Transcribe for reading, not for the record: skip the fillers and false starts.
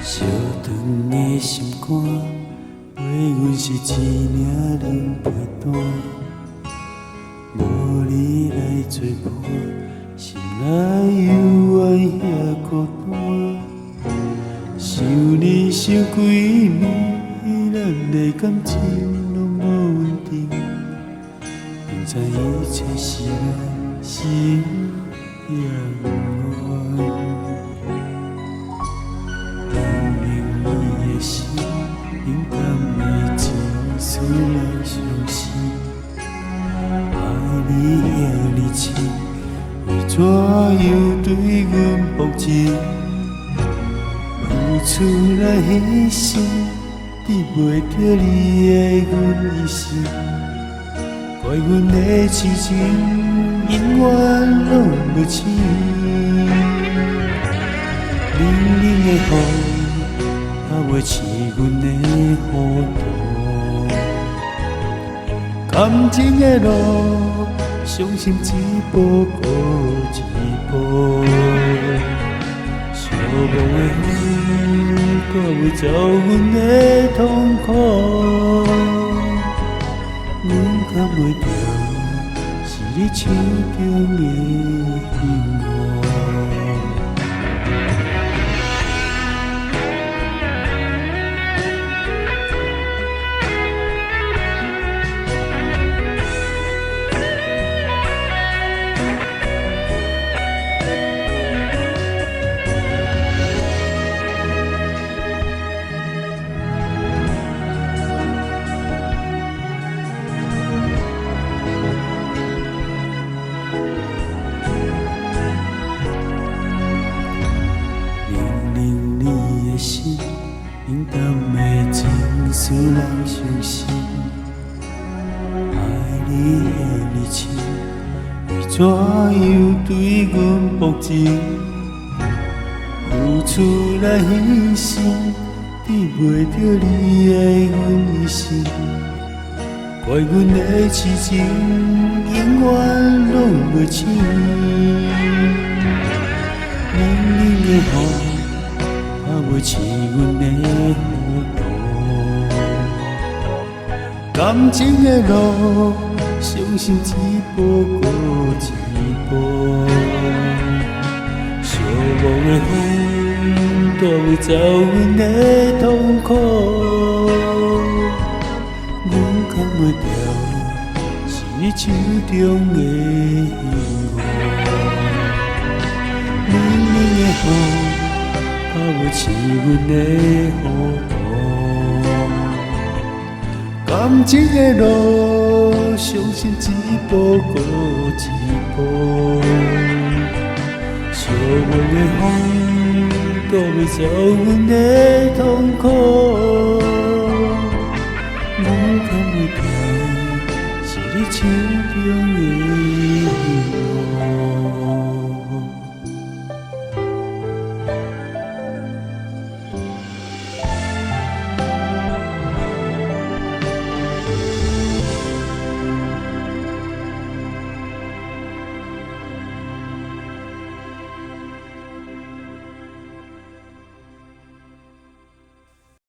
烧长的心肝，陪阮是一领冷被单。无你来作伴，心内犹原遐孤单。想你想几年，咱的感情拢无稳定，明知一切是咱心也不愿。心平淡的情绪人相思，爱你遐热情，为怎样对阮薄情？付出来牺牲，抵袂着你的阮一生。怪阮的痴情，永远拢无醒。冷冷的雨。袂刺阮的糊涂，感情的路，伤心一步过一步，寂寞的风，带袂走阮的痛苦，阮扛袂住，是你手中的幸福。心平淡的情绪人相思，爱你的热情，为怎样对阮薄情？付出来牺牲，抵袂着你爱阮一生。怪阮的痴情，永远拢袂醒。冷冷的雨。袂刺阮的糊涂，感情的路，伤心一步过一步，寂寞的风，带袂走阮的痛苦，阮扛袂住，是你手中的幸福。冷冷的雨。袂刺阮的糊涂，感情的路，伤心一步过一步，寂寞的风，带袂走阮的痛苦，阮扛袂住，是你手中的。